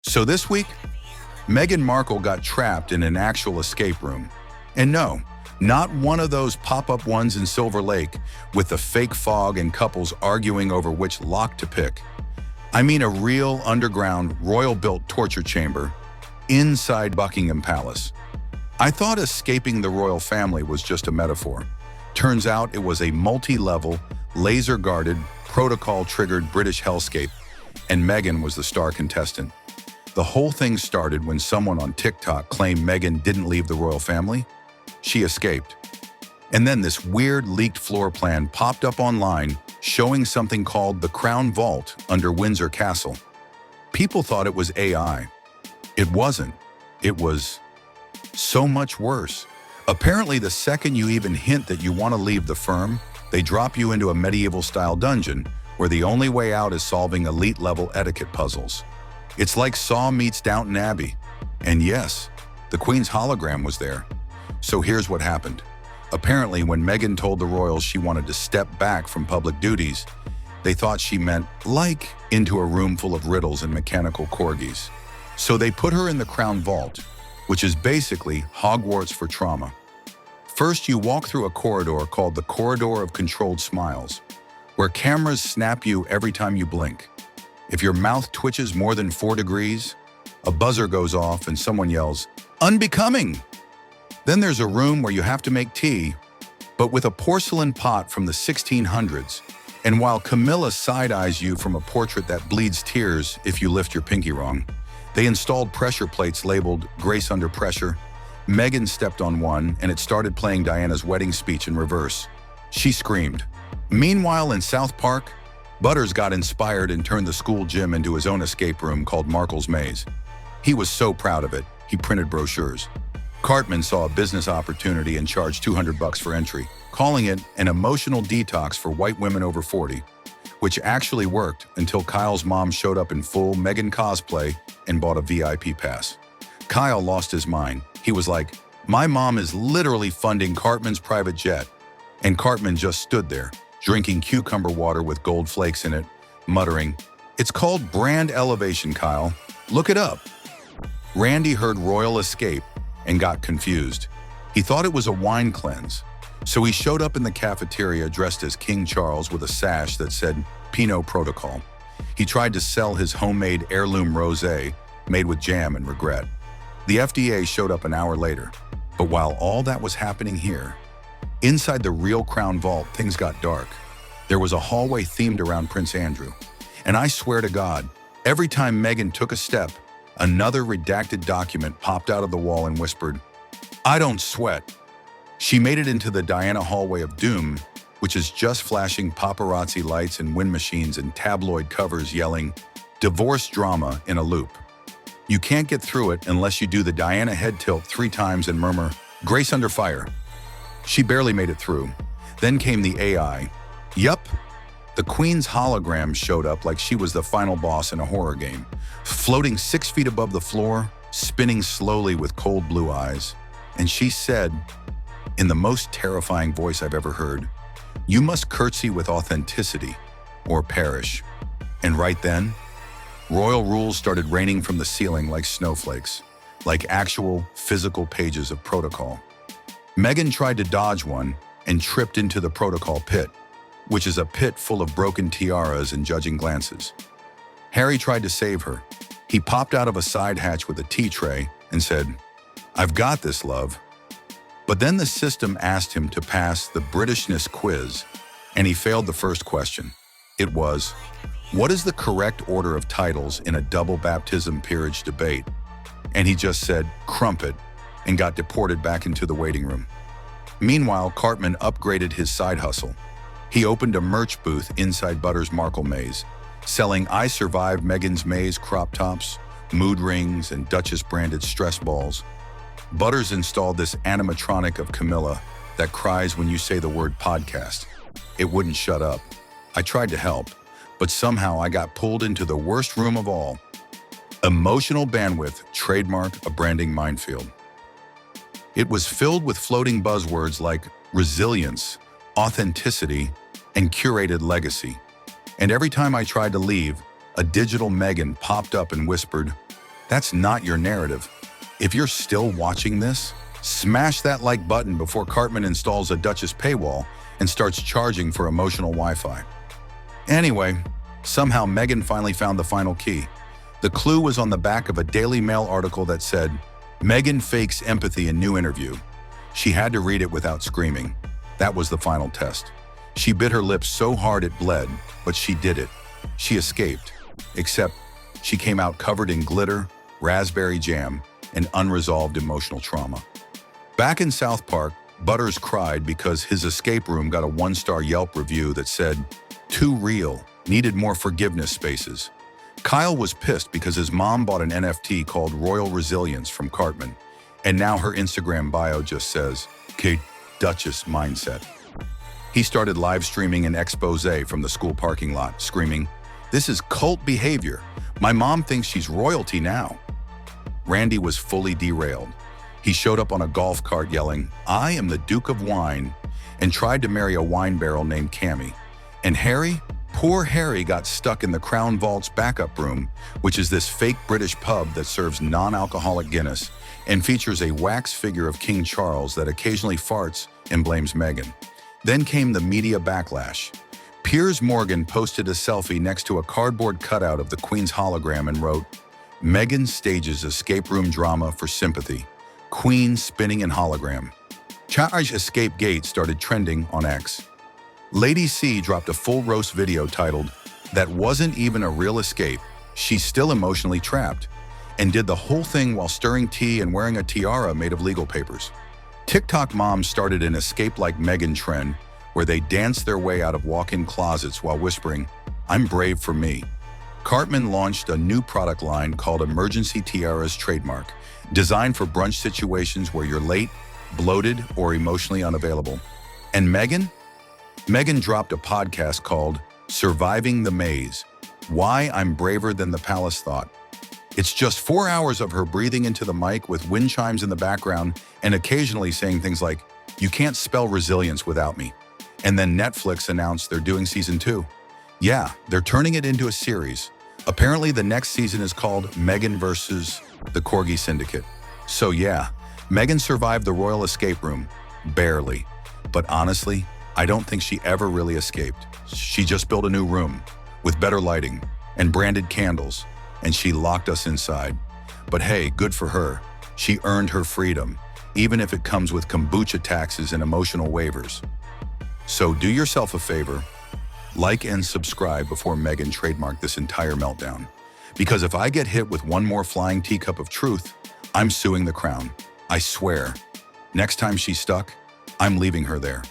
So this week, Meghan Markle got trapped in an actual escape room. And no, not one of those pop-up ones in Silver Lake with the fake fog and couples arguing over which lock to pick. I mean a real underground, royal-built torture chamber inside Buckingham Palace. I thought escaping the royal family was just a metaphor. Turns out it was a multi-level, laser-guarded, protocol-triggered British hellscape, and Meghan was the star contestant. The whole thing started when someone on TikTok claimed Meghan didn't leave the royal family. She escaped. And then this weird leaked floor plan popped up online showing something called the Crown Vault under Windsor Castle. People thought it was AI. It wasn't. It was so much worse. Apparently, the second you even hint that you want to leave the firm, they drop you into a medieval-style dungeon where the only way out is solving elite-level etiquette puzzles. It's like Saw meets Downton Abbey. And yes, the Queen's hologram was there. So here's what happened. Apparently, when Meghan told the royals she wanted to step back from public duties, they thought she meant, like, into a room full of riddles and mechanical corgis. So they put her in the Crown Vault, which is basically Hogwarts for trauma. First, you walk through a corridor called the Corridor of Controlled Smiles, where cameras snap you every time you blink. If your mouth twitches more than 4 degrees, a buzzer goes off and someone yells, "Unbecoming!" Then there's a room where you have to make tea, but with a porcelain pot from the 1600s, and while Camilla side-eyes you from a portrait that bleeds tears if you lift your pinky wrong, they installed pressure plates labeled "Grace Under Pressure." Meghan stepped on one, and it started playing Diana's wedding speech in reverse. She screamed. Meanwhile, in South Park, Butters got inspired and turned the school gym into his own escape room called Markle's Maze. He was so proud of it, he printed brochures. Cartman saw a business opportunity and charged $200 for entry, calling it an emotional detox for white women over 40, which actually worked until Kyle's mom showed up in full Meghan cosplay and bought a VIP pass. Kyle lost his mind. He was like, "My mom is literally funding Cartman's private jet." And Cartman just stood there, drinking cucumber water with gold flakes in it, muttering, "It's called brand elevation, Kyle. Look it up." Randy heard royal escape and got confused. He thought it was a wine cleanse. So he showed up in the cafeteria dressed as King Charles with a sash that said Pinot Protocol. He tried to sell his homemade heirloom rosé made with jam and regret. The FDA showed up an hour later. But while all that was happening here, inside the real Crown Vault, things got dark. There was a hallway themed around Prince Andrew. And I swear to God, every time Meghan took a step, another redacted document popped out of the wall and whispered, "I don't sweat." She made it into the Diana hallway of doom, which is just flashing paparazzi lights and wind machines and tabloid covers yelling, "Divorce drama" in a loop. You can't get through it unless you do the Diana head tilt 3 times and murmur, "Grace under fire." She barely made it through. Then came the AI. Yup, the Queen's hologram showed up like she was the final boss in a horror game, floating 6 feet above the floor, spinning slowly with cold blue eyes. And she said, in the most terrifying voice I've ever heard, "You must curtsy with authenticity or perish." And right then, royal rules started raining from the ceiling like snowflakes, like actual physical pages of protocol. Meghan tried to dodge one and tripped into the protocol pit, which is a pit full of broken tiaras and judging glances. Harry tried to save her. He popped out of a side hatch with a tea tray and said, "I've got this, love." But then the system asked him to pass the Britishness quiz, and he failed the first question. It was, what is the correct order of titles in a double baptism peerage debate? And he just said, "Crumpet," and got deported back into the waiting room. Meanwhile, Cartman upgraded his side hustle. He opened a merch booth inside Butters' Markle Maze, selling "I Survived Meghan's Maze" crop tops, mood rings, and Duchess-branded stress balls. Butters installed this animatronic of Camilla that cries when you say the word podcast. It wouldn't shut up. I tried to help, but somehow I got pulled into the worst room of all. Emotional bandwidth, trademark, a branding minefield. It was filled with floating buzzwords like resilience, authenticity, and curated legacy. And every time I tried to leave, a digital Meghan popped up and whispered, That's not your narrative. If you're still watching this, smash that like button before Cartman installs a Duchess paywall and starts charging for emotional Wi-Fi. Anyway, somehow Meghan finally found the final key. The clue was on the back of a Daily Mail article that said, "Meghan fakes empathy in new interview." She had to read it without screaming. That was the final test. She bit her lips so hard it bled, but she did it. She escaped. Except she came out covered in glitter, raspberry jam, and unresolved emotional trauma. Back in South Park, Butters cried because his escape room got a 1-star Yelp review that said, "Too real, needed more forgiveness spaces." Kyle was pissed because his mom bought an NFT called Royal Resilience from Cartman, and now her Instagram bio just says, "Kate Duchess Mindset." He started live streaming an expose from the school parking lot, screaming, "This is cult behavior. My mom thinks she's royalty now." Randy was fully derailed. He showed up on a golf cart yelling, "I am the Duke of Wine," and tried to marry a wine barrel named Cammy. And Harry? Poor Harry got stuck in the Crown Vault's backup room, which is this fake British pub that serves non-alcoholic Guinness and features a wax figure of King Charles that occasionally farts and blames Meghan. Then came the media backlash. Piers Morgan posted a selfie next to a cardboard cutout of the Queen's hologram and wrote, "Meghan stages escape room drama for sympathy. Queen spinning in hologram." Charge Escape Gate started trending on X. Lady C dropped a full roast video titled, "That wasn't even a real escape. She's still emotionally trapped," and did the whole thing while stirring tea and wearing a tiara made of legal papers. TikTok moms started an escape-like Meghan trend where they danced their way out of walk-in closets while whispering, "I'm brave for me." Cartman launched a new product line called Emergency Tiaras Trademark, designed for brunch situations where you're late, bloated, or emotionally unavailable. And Meghan? Meghan dropped a podcast called Surviving the Maze, Why I'm Braver Than the Palace Thought. It's just 4 hours of her breathing into the mic with wind chimes in the background and occasionally saying things like, "You can't spell resilience without me." And then Netflix announced they're doing season 2. Yeah, they're turning it into a series. Apparently the next season is called Meghan versus the Corgi Syndicate. So yeah, Meghan survived the royal escape room. Barely. But honestly, I don't think she ever really escaped. She just built a new room with better lighting and branded candles, and she locked us inside. But hey, good for her. She earned her freedom, even if it comes with kombucha taxes and emotional waivers. So do yourself a favor, like and subscribe before Meghan trademarked this entire meltdown. Because if I get hit with one more flying teacup of truth, I'm suing the crown. I swear. Next time she's stuck, I'm leaving her there.